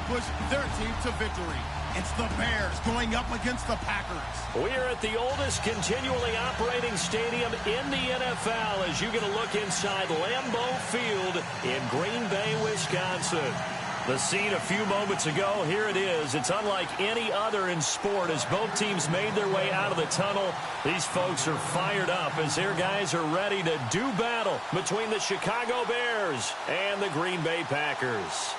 push their team to victory. It's the Bears going up against the Packers. We are at the oldest continually operating stadium in the NFL as you get a look inside Lambeau Field in Green Bay, Wisconsin. The scene a few moments ago, here it is. It's unlike any other in sport as both teams made their way out of the tunnel. These folks are fired up as their guys are ready to do battle between the Chicago Bears and the Green Bay Packers.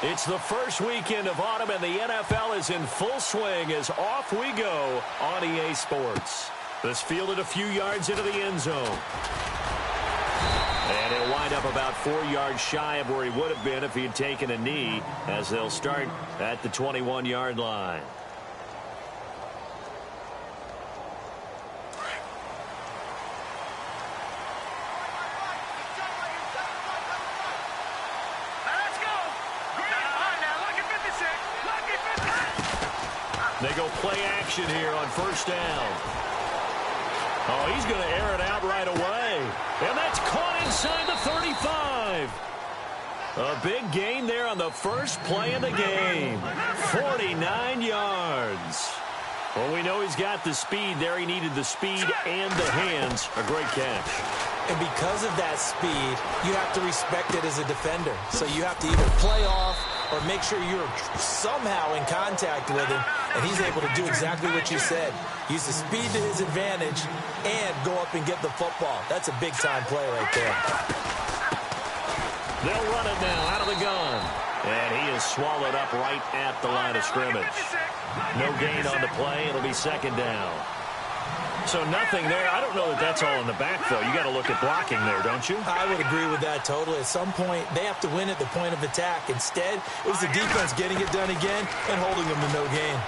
It's the first weekend of autumn, and the NFL is in full swing as off we go on EA Sports. This fielded a few yards into the end zone. And he'll wind up about 4 yards shy of where he would have been if he had taken a knee, as they'll start at the 21-yard line. They go play action here on first down. Oh, he's going to air it out right away. And that's caught inside the 35. A big gain there on the first play of the game. 49 yards. Well, we know he's got the speed there. He needed the speed and the hands. A great catch. And because of that speed, you have to respect it as a defender. So you have to either play off or make sure you're somehow in contact with him, and he's able to do exactly what you said. Use the speed to his advantage and go up and get the football. That's a big-time play right there. They'll run it now out of the gun. And he is swallowed up right at the line of scrimmage. No gain on the play. It'll be second down. So nothing there. I don't know that that's all in the back, though. You got to look at blocking there, don't you? I would agree with that totally. At some point, they have to win at the point of attack. Instead, it was the defense getting it done again and holding them to no gain.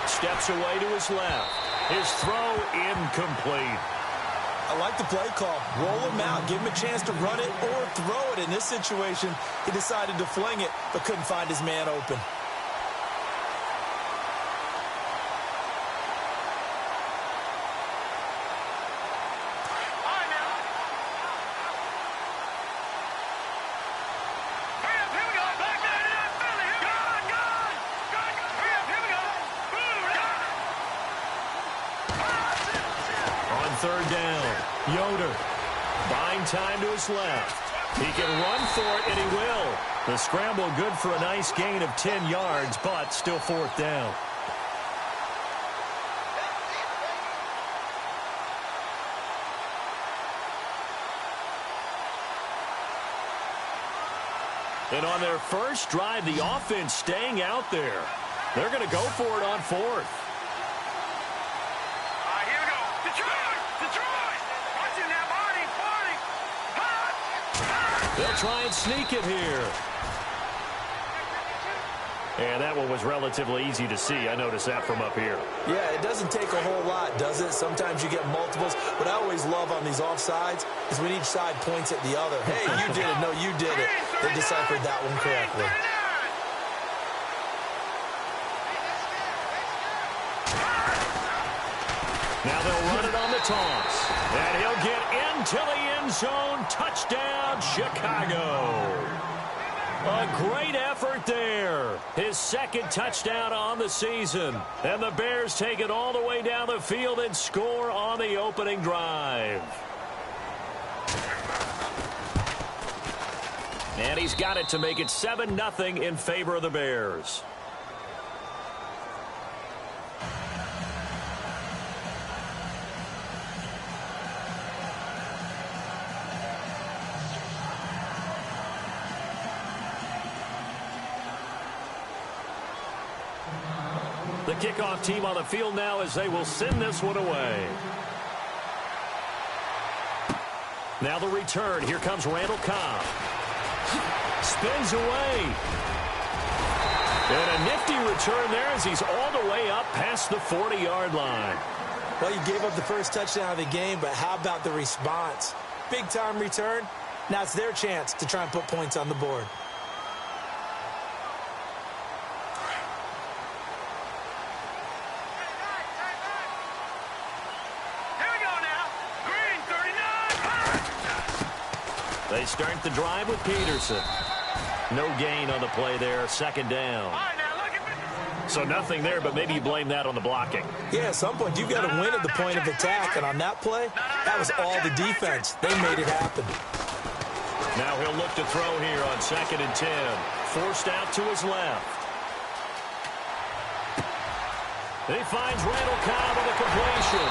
Steps away to his left. His throw incomplete. I like the play call. Roll him out. Give him a chance to run it or throw it. In this situation, he decided to fling it, but couldn't find his man open. Third down. Yoder buying time to his left. He can run for it, and he will. The scramble good for a nice gain of 10 yards, but still fourth down. And on their first drive, the offense staying out there. They're going to go for it on fourth. They'll try and sneak it here. And that one was relatively easy to see. I noticed that from up here. Yeah, it doesn't take a whole lot, does it? Sometimes you get multiples. What I always love on these offsides is when each side points at the other. Hey, you did it. No, you did it. They deciphered that one correctly. Now they'll run it on the toss. And he'll get into the end zone. Touchdown, Chicago. A great effort there. His second touchdown on the season. And the Bears take it all the way down the field and score on the opening drive. And he's got it to make it 7-0 in favor of the Bears. The kickoff team on the field now as they will send this one away. Now the return. Here comes Randall Cobb. Spins away. And a nifty return there as he's all the way up past the 40-yard line. Well, you gave up the first touchdown of the game, but how about the response? Big-time return, Now it's their chance to try and put points on the board. They start the drive with Peterson. No gain on the play there, second down. So nothing there, but maybe you blame that on the blocking. Yeah, at some point you've got to win at the point of attack, and on that play, that was all the defense. They made it happen. Now he'll look to throw here on 2nd and 10. Forced out to his left. He finds Randall Cobb with a completion.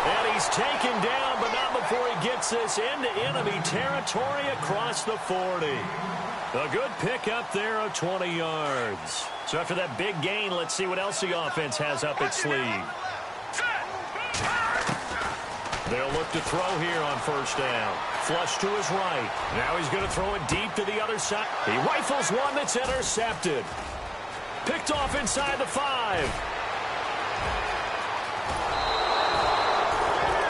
And he's taken down, but not before he gets this into enemy territory across the 40. A good pickup there of 20 yards. So after that big gain, let's see what else the offense has up its sleeve. They'll look to throw here on 1st down. Flush to his right. Now he's going to throw it deep to the other side. He rifles one that's intercepted. Picked off inside the 5.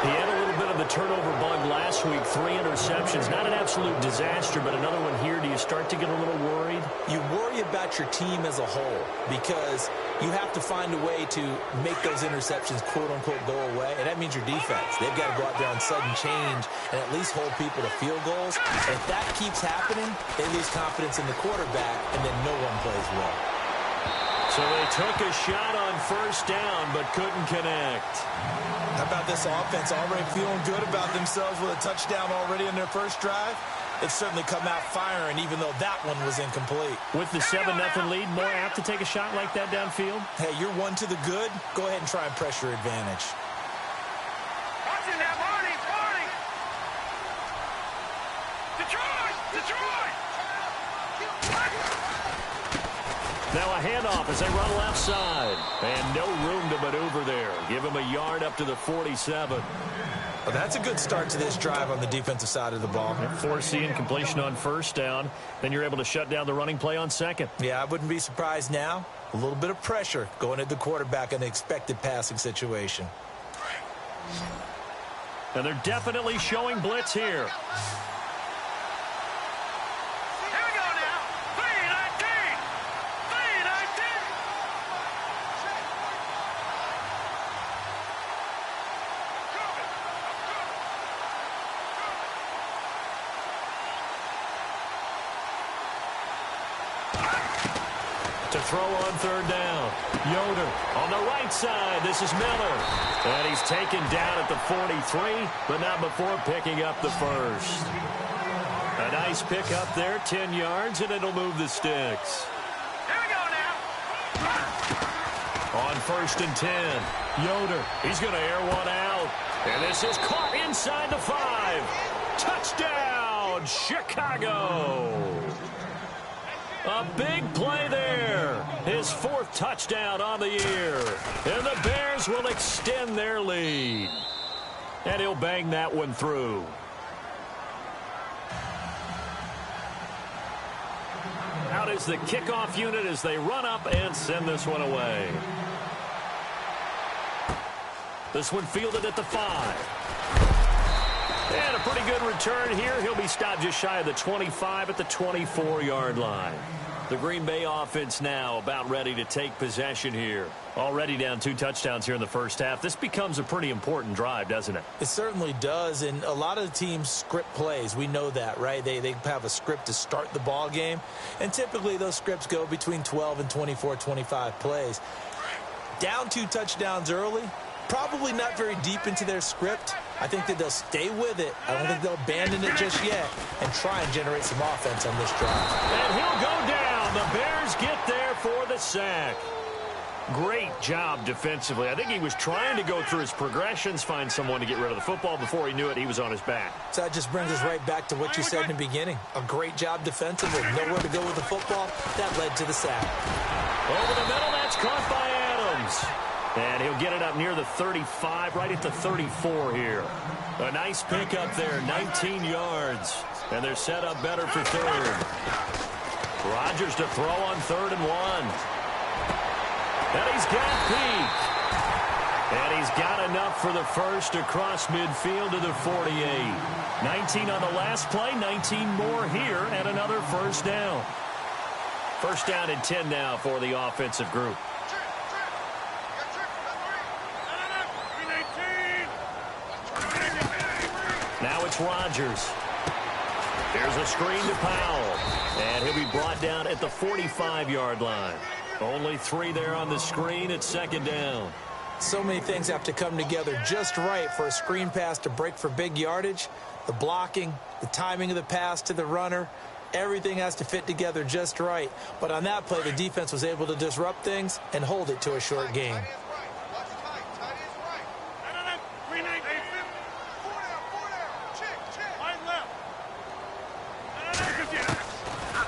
He had a little bit of the turnover bug last week, 3 interceptions. Not an absolute disaster, but another one here. Do you start to get a little worried? You worry about your team as a whole because you have to find a way to make those interceptions, quote-unquote, go away, and that means your defense. They've got to go out there on sudden change and at least hold people to field goals. And if that keeps happening, they lose confidence in the quarterback, and then no one plays well. So they took a shot on 1st down, but couldn't connect. How about this offense already feeling good about themselves with a touchdown already in their first drive? They've certainly come out firing, even though that one was incomplete. With the 7-0 lead, more apt to take a shot like that downfield? Hey, you're one to the good. Go ahead and try and press your advantage. Watching that, Marty! Detroit! Now a handoff as they run left side. And no room to maneuver there. Give him a yard up to the 47. Well, that's a good start to this drive on the defensive side of the ball. Forcing completion on 1st down. Then you're able to shut down the running play on 2nd. Yeah, I wouldn't be surprised now. A little bit of pressure going at the quarterback in an expected passing situation. And they're definitely showing blitz here. To throw on 3rd down. Yoder on the right side. This is Miller. And he's taken down at the 43, but not before picking up the 1st. A nice pickup there, 10 yards, and it'll move the sticks. Here we go now. On 1st and 10. Yoder. He's going to air one out. And this is caught inside the 5. Touchdown, Chicago. A big play there. His 4th touchdown on the year. And the Bears will extend their lead. And he'll bang that one through. Out is the kickoff unit as they run up and send this one away. This one fielded at the 5. And a pretty good return here. He'll be stopped just shy of the 25 at the 24-yard line. The Green Bay offense now about ready to take possession here. Already down 2 touchdowns here in the first half. This becomes a pretty important drive, doesn't it? It certainly does, and a lot of the teams script plays. We know that, right? They have a script to start the ball game, and typically those scripts go between 12 and 24, 25 plays. Down 2 touchdowns early, probably not very deep into their script. I think that they'll stay with it. I don't think they'll abandon it just yet and try and generate some offense on this drive. And he'll go down. The Bears get there for the sack. Great job defensively. I think he was trying to go through his progressions, find someone to get rid of the football. Before he knew it, he was on his back. So that just brings us right back to what you said in the beginning. A great job defensively. Nowhere to go with the football. That led to the sack. Over the middle, that's caught by Adams. And he'll get it up near the 35, right at the 34 here. A nice pickup there, 19 yards. And they're set up better for 3rd. Rodgers to throw on 3rd and 1. And he's got Peak. And he's got enough for the first across midfield to the 48. 19 on the last play, 19 more here, and another first down. First down and 10 now for the offensive group. Now it's Rodgers. Here's a screen to Powell. And he'll be brought down at the 45-yard line. Only 3 there on the screen at second down. So many things have to come together just right for a screen pass to break for big yardage. The blocking, the timing of the pass to the runner, everything has to fit together just right. But on that play, the defense was able to disrupt things and hold it to a short gain.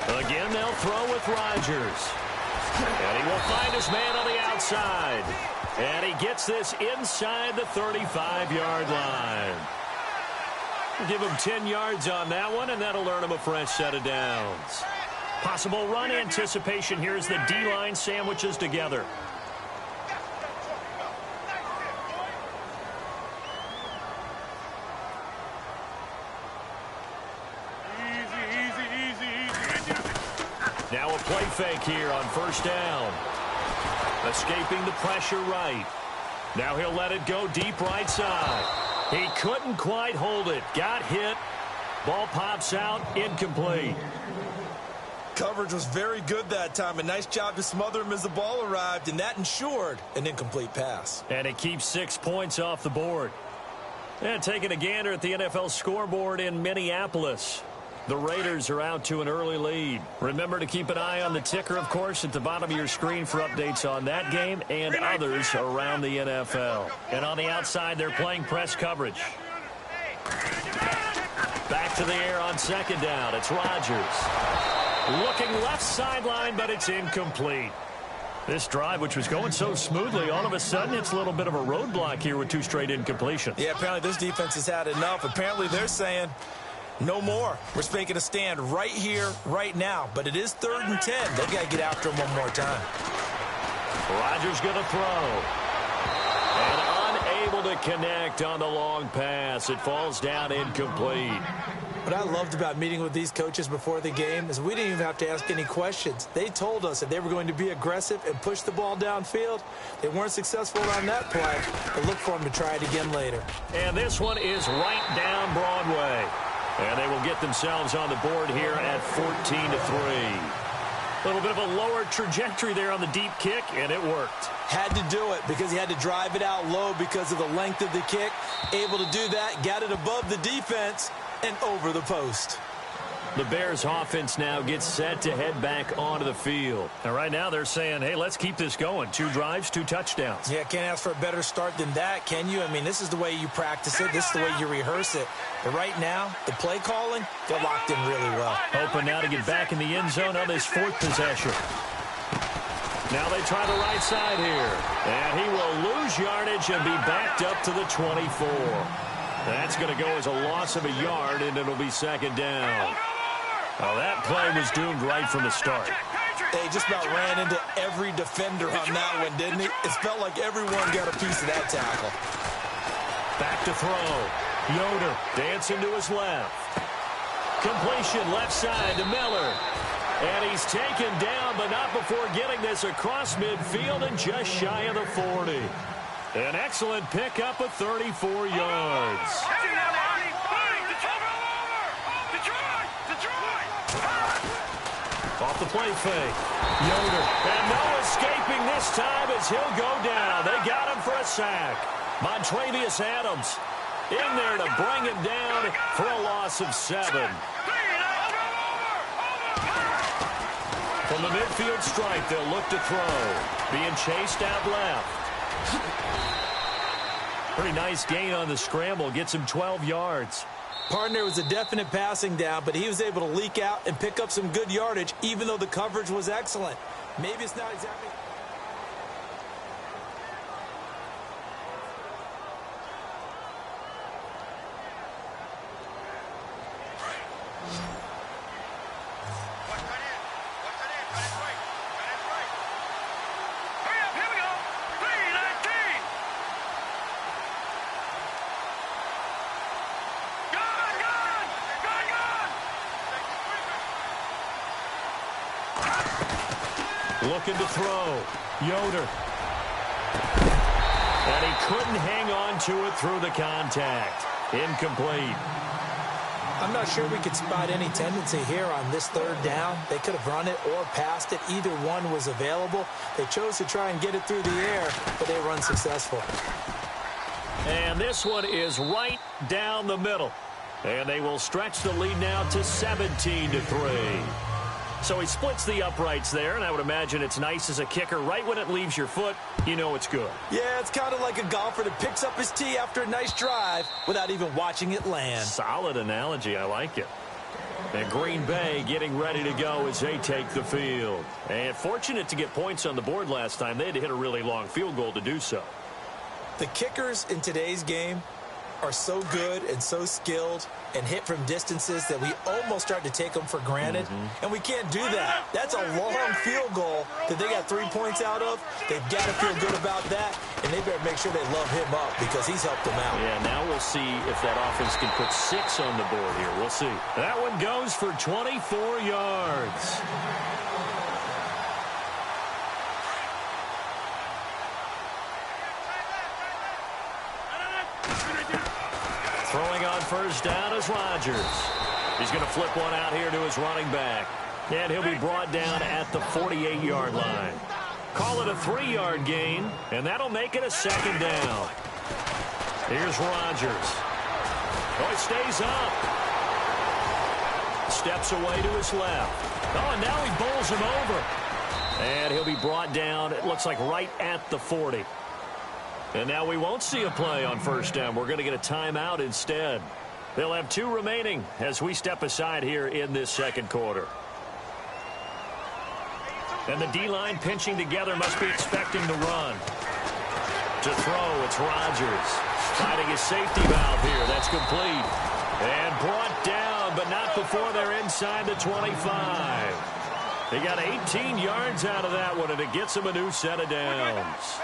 Again, they'll throw with Rodgers. And he will find his man on the outside. And he gets this inside the 35-yard line. Give him 10 yards on that one, and that'll earn him a fresh set of downs. Possible run anticipation here as the D-line sandwiches together. Now a play fake here on first down. Escaping the pressure right. Now he'll let it go deep right side. He couldn't quite hold it. Got hit. Ball pops out. Incomplete. Coverage was very good that time. A nice job to smother him as the ball arrived, and that ensured an incomplete pass. And it keeps 6 points off the board. And taking a gander at the NFL scoreboard in Minneapolis. The Raiders are out to an early lead. Remember to keep an eye on the ticker, of course, at the bottom of your screen for updates on that game and others around the NFL. And on the outside, they're playing press coverage. Back to the air on second down. It's Rodgers. Looking left sideline, but it's incomplete. This drive, which was going so smoothly, all of a sudden it's a little bit of a roadblock here with 2 straight incompletions. Yeah, apparently this defense has had enough. Apparently they're saying no more. We're making a stand right here, right now. But it is 3rd and 10. They've got to get after him one more time. Rodgers going to throw. And unable to connect on the long pass. It falls down incomplete. What I loved about meeting with these coaches before the game is we didn't even have to ask any questions. They told us that they were going to be aggressive and push the ball downfield. They weren't successful on that play, but look for them to try it again later. And this one is right down Broadway. And they will get themselves on the board here at 14-3. A little bit of a lower trajectory there on the deep kick, and it worked. Had to do it because he had to drive it out low because of the length of the kick. Able to do that, got it above the defense and over the post. The Bears offense now gets set to head back onto the field. And right now they're saying, hey, let's keep this going. 2 drives, 2 touchdowns. Yeah, can't ask for a better start than that, can you? I mean, this is the way you practice it. This is the way you rehearse it. But right now, the play calling, they're locked in really well. Hoping now to get back in the end zone on this 4th possession. Now they try the right side here. And he will lose yardage and be backed up to the 24. That's going to go as a loss of a yard, and it'll be second down. Oh, that play was doomed right from the start. They just about ran into every defender on that one, didn't he? It felt like everyone got a piece of that tackle. Back to throw. Yoder dancing to his left. Completion left side to Miller. And he's taken down, but not before getting this across midfield and just shy of the 40. An excellent pickup of 34 yards. Off the play fake. Yoder. And no escaping this time as he'll go down. They got him for a sack. Montravius Adams in there to bring him down for a loss of 7. From the midfield stripe, they'll look to throw. Being chased out left. Pretty nice gain on the scramble. Gets him 12 yards. Partner was a definite passing down, but he was able to leak out and pick up some good yardage, even though the coverage was excellent. Maybe it's not exactly... Looking to throw. Yoder. And he couldn't hang on to it through the contact. Incomplete. I'm not sure we could spot any tendency here on this third down. They could have run it or passed it. Either one was available. They chose to try and get it through the air, but they were unsuccessful. And this one is right down the middle. And they will stretch the lead now to 17-3. So he splits the uprights there, and I would imagine it's nice as a kicker. Right when it leaves your foot, you know it's good. Yeah, it's kind of like a golfer that picks up his tee after a nice drive without even watching it land. Solid analogy. I like it. And Green Bay getting ready to go as they take the field. And fortunate to get points on the board last time. They had to hit a really long field goal to do so. The kickers in today's game are so good and so skilled and hit from distances that we almost start to take them for granted. And we can't do that. That's a long field goal that they got 3 points out of. They've got to feel good about that, and they better make sure they love him up because he's helped them out. Yeah, now we'll see if that offense can put 6 on the board here. We'll see. That one goes for 24 yards. Throwing on first down is Rodgers. He's going to flip one out here to his running back. And he'll be brought down at the 48-yard line. Call it a 3-yard gain, and that'll make it a second down. Here's Rodgers. Oh, he stays up. Steps away to his left. Oh, and now he bowls him over. And he'll be brought down, it looks like right at the 40. And now we won't see a play on first down. We're going to get a timeout instead. They'll have 2 remaining as we step aside here in this second quarter. And the D-line pinching together must be expecting to run. To throw, it's Rodgers. Finding his safety valve here. That's complete. And brought down, but not before they're inside the 25. They got 18 yards out of that one, and it gets him a new set of downs.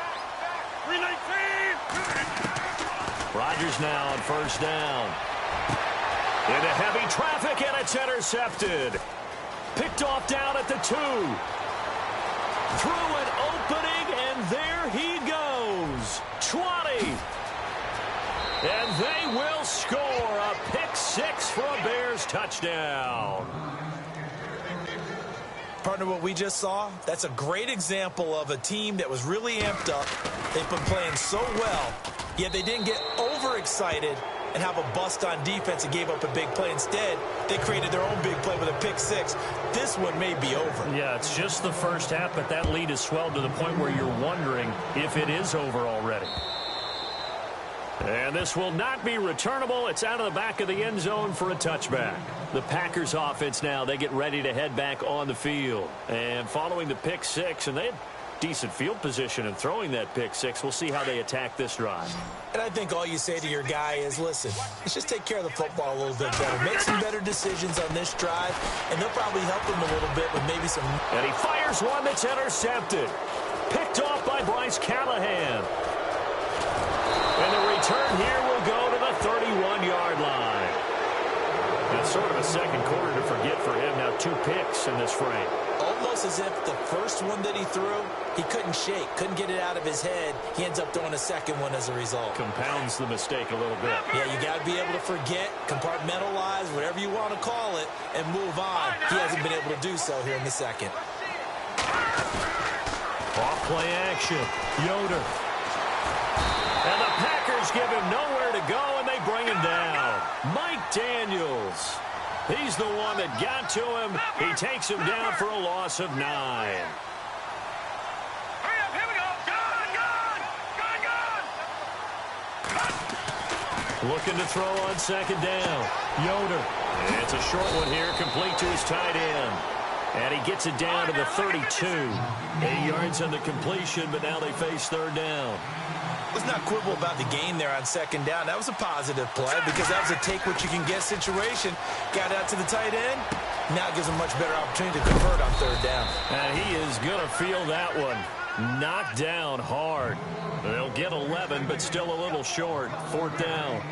Rodgers now on first down. Into heavy traffic, and it's intercepted. Picked off down at the 2. Through an opening, and there he goes. 20. And they will score a pick 6 for a Bears touchdown. Partner, what we just saw, that's a great example of a team that was really amped up. They've been playing so well, yet they didn't get overexcited and have a bust on defense and gave up a big play. Instead, they created their own big play with a pick 6. This one may be over. Yeah, it's just the first half, but that lead has swelled to the point where you're wondering if it is over already. And this will not be returnable. It's out of the back of the end zone for a touchback. The Packers offense now, they get ready to head back on the field. And following the pick 6, and they had decent field position in throwing that pick 6. We'll see how they attack this drive. And I think all you say to your guy is, listen, let's just take care of the football a little bit better. Make some better decisions on this drive, and they'll probably help him a little bit with maybe some... And he fires one that's intercepted. Picked off by Bryce Callahan. And the return here will go to the 31-yard line. That's sort of a second quarter to forget for him. Now 2 picks in this frame. Almost as if the first one that he threw, he couldn't shake, couldn't get it out of his head. He ends up throwing a second one as a result. Compounds the mistake a little bit. Yeah, you got to be able to forget, compartmentalize, whatever you want to call it, and move on. He hasn't been able to do so here in the second. Off play action. Yoder. And the Packers give him nowhere to go, and they bring him down. Mike Daniels. He's the one that got to him. He takes him down for a loss of 9. Hurry up, here we go. Gone. Looking to throw on second down. Yoder. And it's a short one here, complete to his tight end. And he gets it down to the 32. 8 yards on the completion, but now they face third down. Let's not quibble about the gain there on second down. That was a positive play because that was a take-what-you-can-get situation. Got out to the tight end. Now it gives him a much better opportunity to convert on third down. And he is going to feel that one. Knocked down hard. They'll get 11, but still a little short. Fourth down.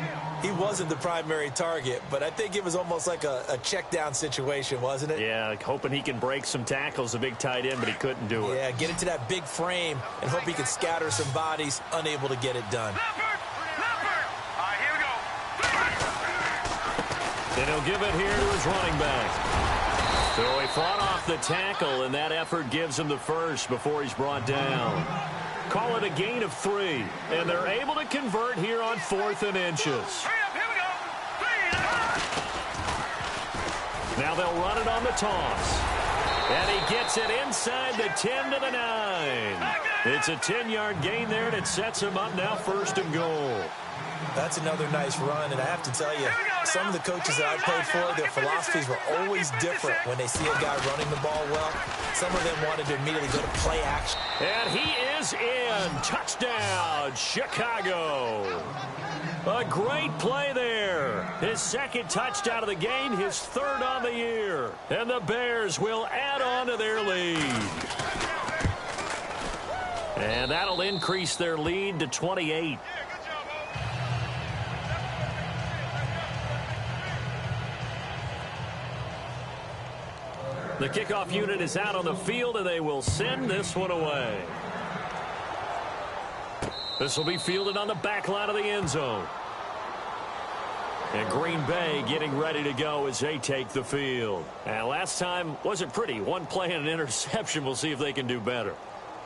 He wasn't the primary target, but I think it was almost like a check down situation, wasn't it? Yeah, hoping he can break some tackles, a big tight end, but he couldn't do it. Yeah, get into that big frame and hope he can scatter some bodies, unable to get it done. All right, here we go. And he'll give it here to his running back. So he fought off the tackle, and that effort gives him the first before he's brought down. Call it a gain of 3, and they're able to convert here on 4th and inches. Hurry up, here we go. 3. Now they'll run it on the toss. And he gets it inside the 10 to the 9. It's a 10-yard gain there, and it sets him up now 1st and goal. That's another nice run, and I have to tell you, some of the coaches that I played for, their philosophies were always different when they see a guy running the ball well. Some of them wanted to immediately go to play action. And he is in. Touchdown, Chicago. A great play there. His 2nd touchdown of the game, his 3rd on the year. And the Bears will add on to their lead. And that'll increase their lead to 28. The kickoff unit is out on the field, and they will send this one away. This will be fielded on the back line of the end zone. And Green Bay getting ready to go as they take the field. And last time wasn't pretty. One play and an interception. We'll see if they can do better.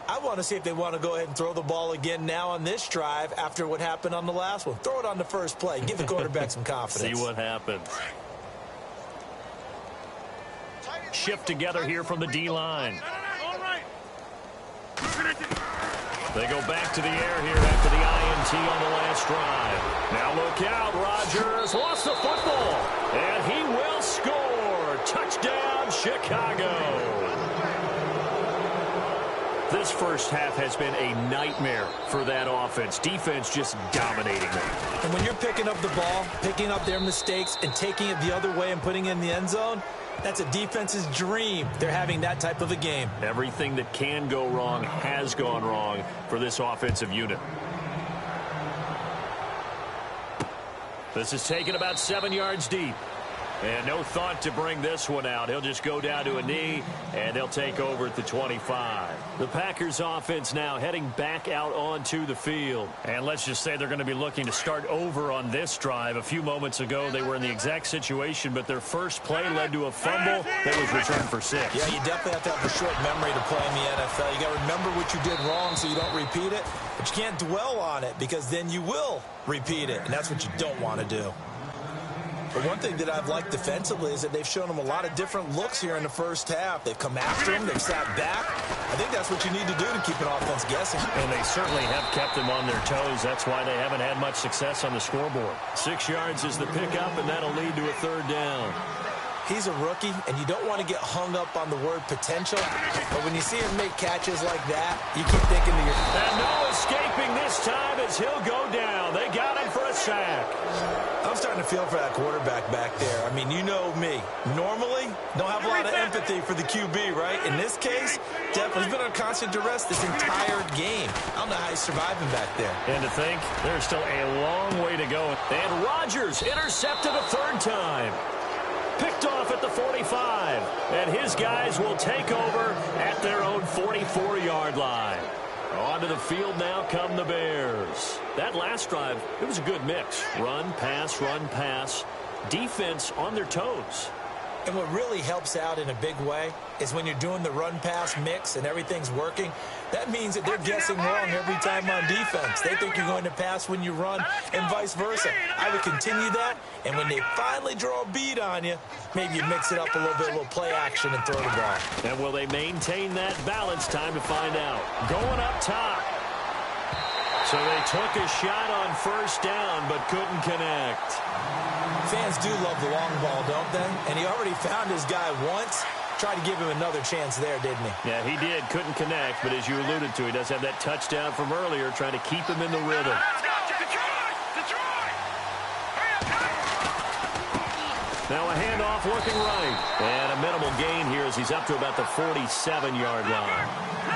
I want to see if they want to go ahead and throw the ball again now on this drive after what happened on the last one. Throw it on the first play. Give the quarterback some confidence. See what happens. Shift together here from the D-line. They go back to the air here after the INT on the last drive. Now look out, Rodgers lost the football, and he will score. Touchdown, Chicago. This first half has been a nightmare for that offense. Defense just dominating them. And when you're picking up the ball, picking up their mistakes, and taking it the other way and putting it in the end zone, that's a defense's dream. They're having that type of a game. Everything that can go wrong has gone wrong for this offensive unit. This is taken about 7 yards deep. And no thought to bring this one out. He'll just go down to a knee, and they'll take over at the 25. The Packers offense now heading back out onto the field. And let's just say they're going to be looking to start over on this drive. A few moments ago, they were in the exact situation, but their first play led to a fumble that was returned for 6. Yeah, you definitely have to have a short memory to play in the NFL. You got to remember what you did wrong so you don't repeat it, but you can't dwell on it because then you will repeat it, and that's what you don't want to do. But one thing that I've liked defensively is that they've shown them a lot of different looks here in the first half. They've come after him. They've sat back. I think that's what you need to do to keep an offense guessing. And they certainly have kept them on their toes. That's why they haven't had much success on the scoreboard. 6 yards is the pickup, and that'll lead to a 3rd down. He's a rookie, and you don't want to get hung up on the word potential. But when you see him make catches like that, you keep thinking to yourself. And no escaping this time as he'll go down. They got him for a sack. I'm starting to feel for that quarterback back there. I mean, you know me. Normally, don't have a lot of empathy for the QB, right? In this case, definitely he's been on constant duress this entire game. I don't know how he's surviving back there. And to think, there's still a long way to go. And Rodgers intercepted a 3rd time. Picked off at the 45. And his guys will take over at their own 44-yard line. Onto the field now come the Bears. That last drive, it was a good mix. Run, pass, defense on their toes. And what really helps out in a big way is when you're doing the run-pass mix and everything's working, that means that they're guessing wrong every time on defense. They think you're going to pass when you run and vice versa. I would continue that, and when they finally draw a bead on you, maybe you mix it up a little play action and throw the ball. And will they maintain that balance? Time to find out. Going up top. So they took a shot on 1st down but couldn't connect. Fans do love the long ball, don't they? And he already found his guy once. Tried to give him another chance there, didn't he? Yeah, he did. Couldn't connect, but as you alluded to, he does have that touchdown from earlier, trying to keep him in the rhythm. Let's go, Detroit! Hurry up, Now a handoff looking right. And a minimal gain here as he's up to about the 47-yard line.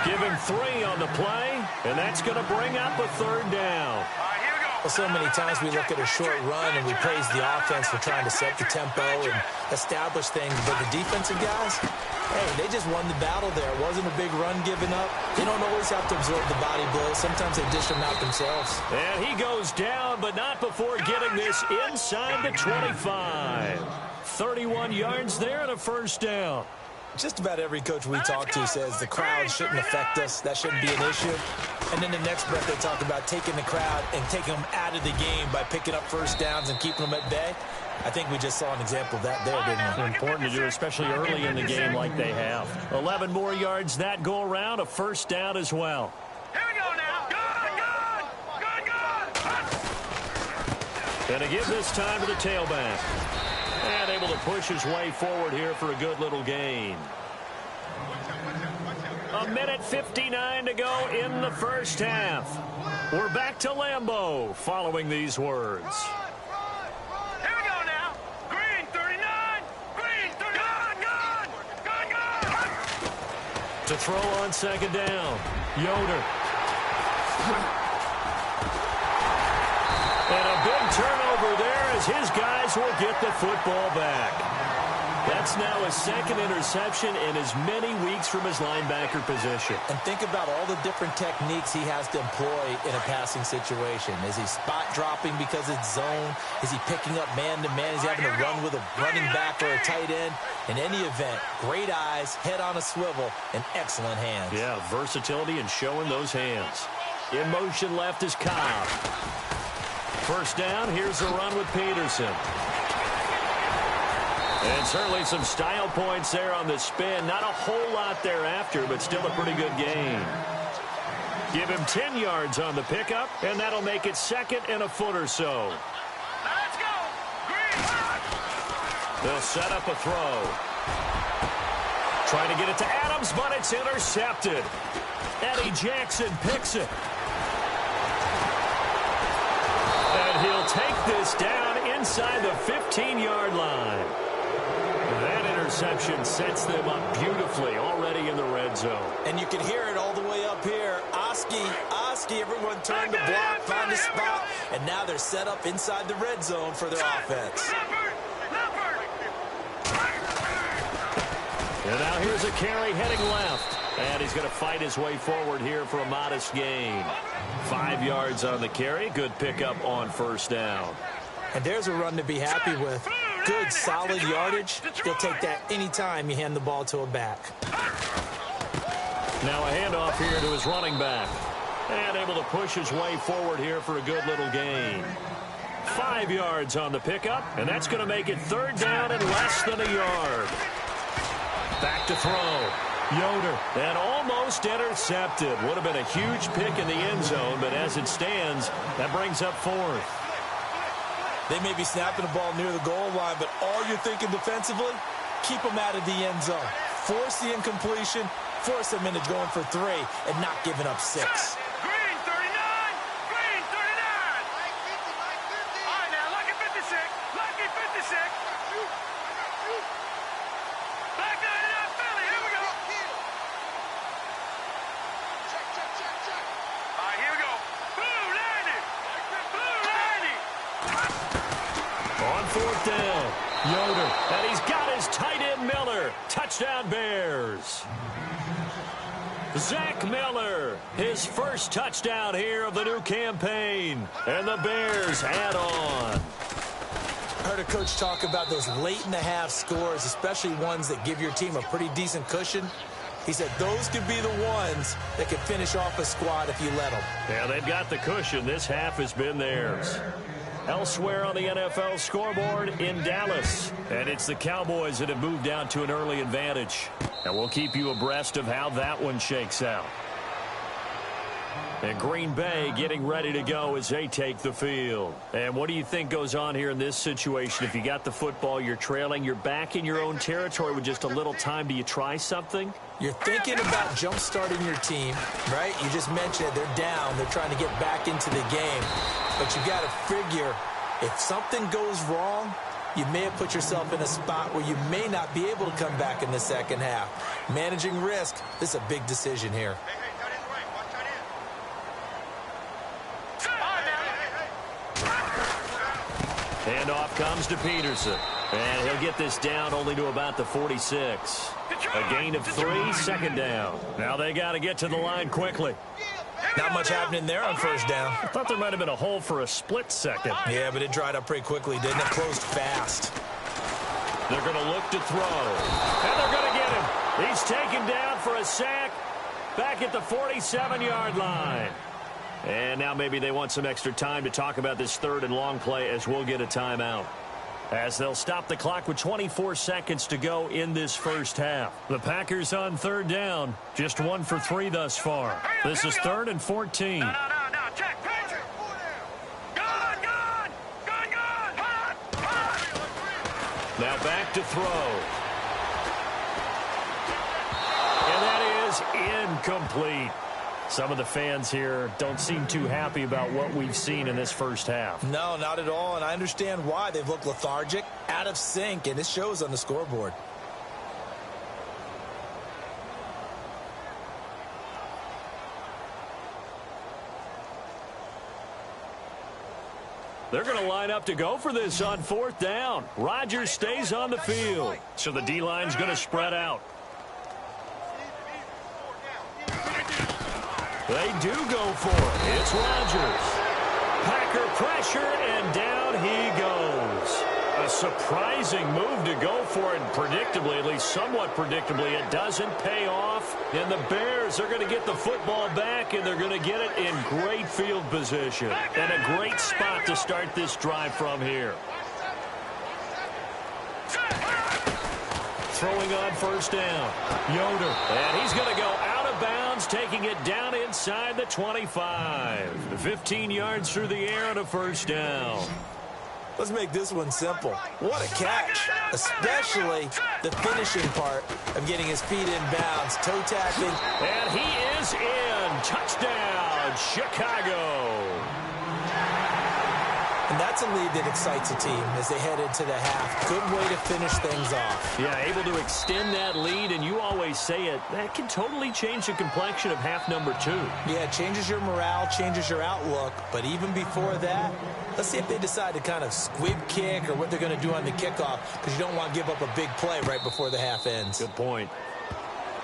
Give him 3 on the play, and that's going to bring up a 3rd down. All right, here we go. Well, so many times we look at a short run and we praise the offense for trying to set the tempo and establish things. But the defensive guys, hey, they just won the battle there. It wasn't a big run given up. They don't always have to absorb the body blows. Sometimes they dish them out themselves. And he goes down, but not before getting this inside the 25. 31 yards there and a first down. Just about every coach we talk to says the crowd shouldn't affect us. That shouldn't be an issue. And then the next breath they talk about taking the crowd and taking them out of the game by picking up first downs and keeping them at bay. I think we just saw an example of that there, didn't we? Important to do, especially early in the game like they have. 11 more yards that go around, a first down as well. Here we go now. Good. And to give this time to the tailback. And able to push his way forward here for a good little gain. A minute 59 to go in the first half. We're back to Lambeau following these words. Here we go now. Green 39. Green 39. Good. To throw on second down. Yoder. And a big turnover there as his guys will get the football back. That's now his second interception in as many weeks from his linebacker position. And think about all the different techniques he has to employ in a passing situation. Is he spot dropping because it's zone? Is he picking up man-to-man? Is he having to run with a running back or a tight end? In any event, great eyes, head on a swivel, and excellent hands. Yeah, versatility and showing those hands. In motion left is Cobb. First down, here's the run with Peterson. And certainly some style points there on the spin. Not a whole lot thereafter, but still a pretty good gain. Give him 10 yards on the pickup, and that'll make it second and a foot or so. Let's go. Green. They'll set up a throw. Trying to get it to Adams, but it's intercepted. Eddie Jackson picks it. And he'll take this down inside the 15-yard line. That interception sets them up beautifully already in the red zone. And you can hear it all the way up here. Oski, everyone turned the block, find a spot, and now they're set up inside the red zone for their offense. And now here's a carry heading left. And he's going to fight his way forward here for a modest gain. 5 yards on the carry. Good pickup on first down. And there's a run to be happy with. Good, solid yardage. You'll take that anytime you hand the ball to a back. Now a handoff here to his running back. And able to push his way forward here for a good little gain. 5 yards on the pickup. And that's going to make it third down and less than a yard. Back to throw. Yoder. And almost intercepted. Would have been a huge pick in the end zone, but as it stands, that brings up fourth. They may be snapping the ball near the goal line, but all you're thinking defensively, keep them out of the end zone. Force the incompletion, force them into going for 3, and not giving up 6. Green 39. Green 39. All right, now, lucky 56. Lucky 56. Back 99 Philly. Here we go. All right, here we go. Blue 90. Blue 90. On fourth down, Yoder. And he's got his tight end Miller. Touchdown Bears. Zach Miller, his first touchdown here of the new campaign. And the Bears add on. I heard a coach talk about those late-in-the-half scores, especially ones that give your team a pretty decent cushion. He said those could be the ones that could finish off a squad if you let them. Yeah, they've got the cushion. This half has been theirs. Elsewhere on the NFL scoreboard in Dallas. And it's the Cowboys that have moved down to an early advantage. And we'll keep you abreast of how that one shakes out. And Green Bay getting ready to go as they take the field. And what do you think goes on here in this situation? If you got the football, you're trailing, you're back in your own territory with just a little time. Do you try something? You're thinking about jump-starting your team, right? You just mentioned it. They're down. They're trying to get back into the game. But you got to figure, if something goes wrong, you may have put yourself in a spot where you may not be able to come back in the second half. Managing risk, this is a big decision here. Handoff comes to Peterson. And he'll get this down only to about the 46. A gain of 3, second down. Now they got to get to the line quickly. Not much happening there on first down. I thought there might have been a hole for a split second. Yeah, but it dried up pretty quickly, didn't it? Closed fast. They're going to look to throw. And they're going to get him. He's taken down for a sack back at the 47-yard line. And now maybe they want some extra time to talk about this third and long play as we'll get a timeout. As they'll stop the clock with 24 seconds to go in this first half. The Packers on third down, just 1 for 3 thus far. This is 3rd and 14. No, check, pitch. Gone. Now back to throw. And that is incomplete. Some of the fans here don't seem too happy about what we've seen in this first half. No, not at all, and I understand why. They've looked lethargic, out of sync, and it shows on the scoreboard. They're going to line up to go for this on 4th down. Rodgers stays on the field, so the D-line's going to spread out. They do go for it. It's Rodgers. Packer pressure, and down he goes. A surprising move to go for it, and predictably, at least somewhat predictably, it doesn't pay off. And the Bears are going to get the football back, and they're going to get it in great field position. And a great spot to start this drive from here. Throwing on first down. Yoder. And he's going to go out of bounds, taking it down inside the 25. 15 yards through the air on a first down. Let's make this one simple. What a catch, especially the finishing part of getting his feet in bounds, toe tapping. And he is in. Touchdown, Chicago. And that's a lead that excites a team as they head into the half. Good way to finish things off. Yeah, able to extend that lead, and you always say it, that can totally change the complexion of half number 2. Yeah, it changes your morale, changes your outlook. But even before that, let's see if they decide to kind of squib kick or what they're going to do on the kickoff, because you don't want to give up a big play right before the half ends. Good point.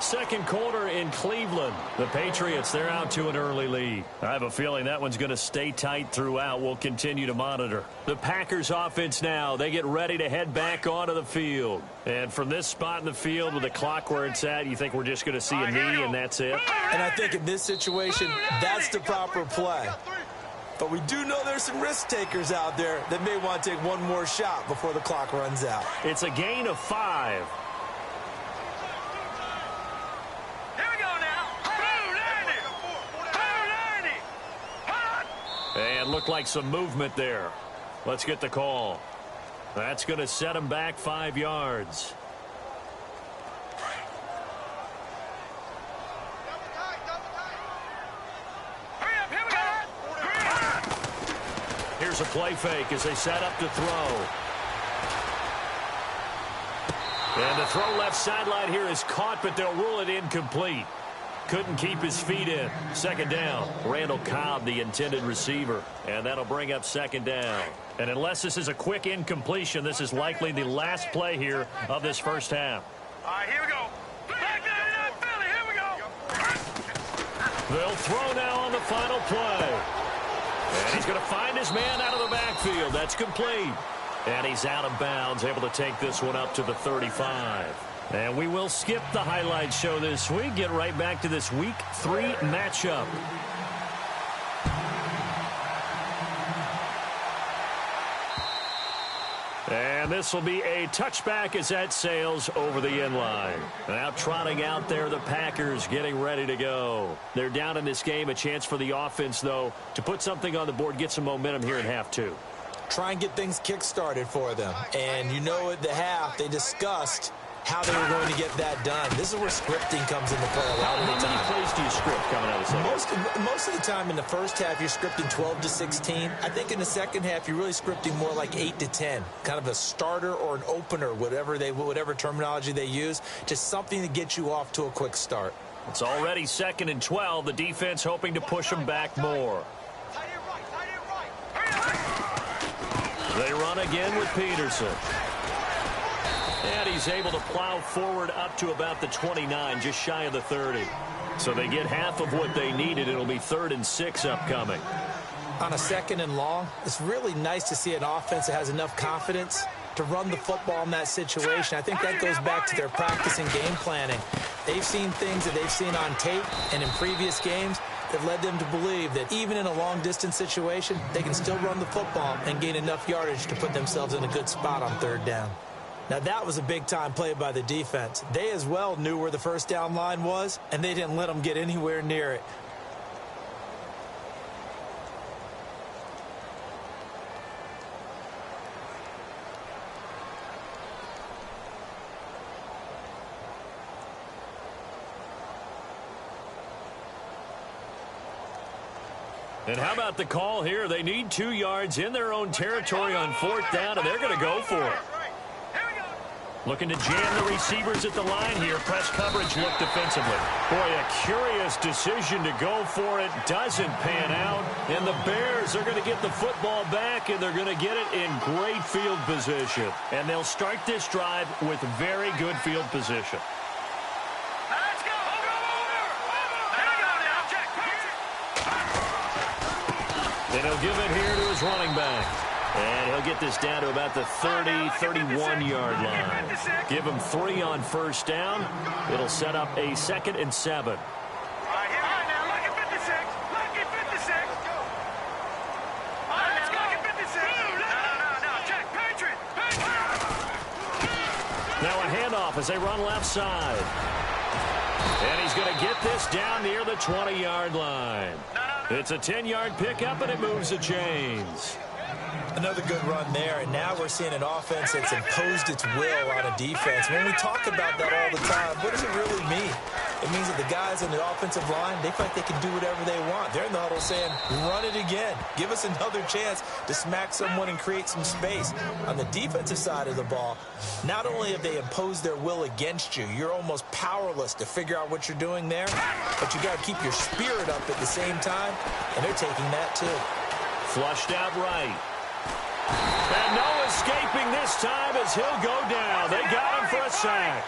Second quarter in Cleveland. The Patriots, they're out to an early lead. I have a feeling that one's going to stay tight throughout. We'll continue to monitor. The Packers offense now. They get ready to head back onto the field. And from this spot in the field with the clock where it's at, you think we're just going to see a knee and that's it? And I think in this situation, that's the proper play. But we do know there's some risk takers out there that may want to take one more shot before the clock runs out. It's a gain of 5. And looked like some movement there. Let's get the call. That's going to set him back 5 yards. Here's a play fake as they set up to throw. And the throw left sideline here is caught, but they'll rule it incomplete. Couldn't keep his feet in. Second down. Randall Cobb, the intended receiver. And that'll bring up second down. And unless this is a quick incompletion, this is likely the last play here of this first half. All right, here we go. Back 99 Philly, here we go. They'll throw now on the final play. And he's going to find his man out of the backfield. That's complete. And he's out of bounds, able to take this one up to the 35. And we will skip the highlight show this week. Get right back to this Week 3 matchup. And this will be a touchback as that sails over the end line. Now trotting out there, the Packers getting ready to go. They're down in this game. A chance for the offense, though, to put something on the board, get some momentum here in half 2. Try and get things kick-started for them. And you know at the half, they discussed how they were going to get that done. This is where scripting comes into play a lot of the time. How many plays do you script coming out of the second? Most of the time in the first half, you're scripting 12 to 16. I think in the second half, you're really scripting more like 8 to 10. Kind of a starter or an opener, whatever terminology they use. Just something to get you off to a quick start. It's already 2nd and 12. The defense hoping to push them back more. They run again with Peterson. And he's able to plow forward up to about the 29, just shy of the 30. So they get half of what they needed. It'll be 3rd and 6 upcoming. On a 2nd and long, it's really nice to see an offense that has enough confidence to run the football in that situation. I think that goes back to their practice and game planning. They've seen things that they've seen on tape and in previous games that led them to believe that even in a long-distance situation, they can still run the football and gain enough yardage to put themselves in a good spot on 3rd down. Now, that was a big-time play by the defense. They as well knew where the first down line was, and they didn't let them get anywhere near it. And how about the call here? They need 2 yards in their own territory on 4th down, and they're going to go for it. Looking to jam the receivers at the line here. Press coverage look defensively. Boy, a curious decision to go for it. Doesn't pan out. And the Bears are going to get the football back, and they're going to get it in great field position. And they'll start this drive with very good field position. And he'll give it here to his running back. And he'll get this down to about the 30, 31-yard line. Give him 3 on 1st down. It'll set up a 2nd and 7. Now a handoff as they run left side. And he's going to get this down near the 20-yard line. It's a 10-yard pickup, and it moves the chains. Another good run there, and now we're seeing an offense that's imposed its will on a defense. When we talk about that all the time, what does it really mean? It means that the guys on the offensive line, they feel like they can do whatever they want. They're in the huddle saying, run it again. Give us another chance to smack someone and create some space. On the defensive side of the ball, not only have they imposed their will against you, you're almost powerless to figure out what you're doing there, but you got to keep your spirit up at the same time, and they're taking that too. Flushed out right. And no escaping this time as he'll go down. They got him for a sack.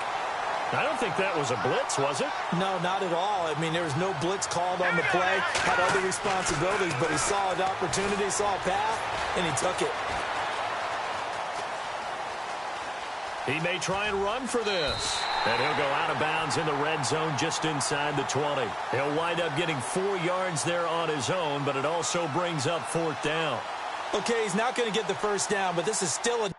I don't think that was a blitz, was it? No, not at all. I mean, there was no blitz called on the play. Had other responsibilities, but he saw an opportunity, saw a path, and he took it. He may try and run for this. And he'll go out of bounds in the red zone just inside the 20. He'll wind up getting 4 yards there on his own, but it also brings up 4th down. Okay, he's not going to get the first down, but this is still a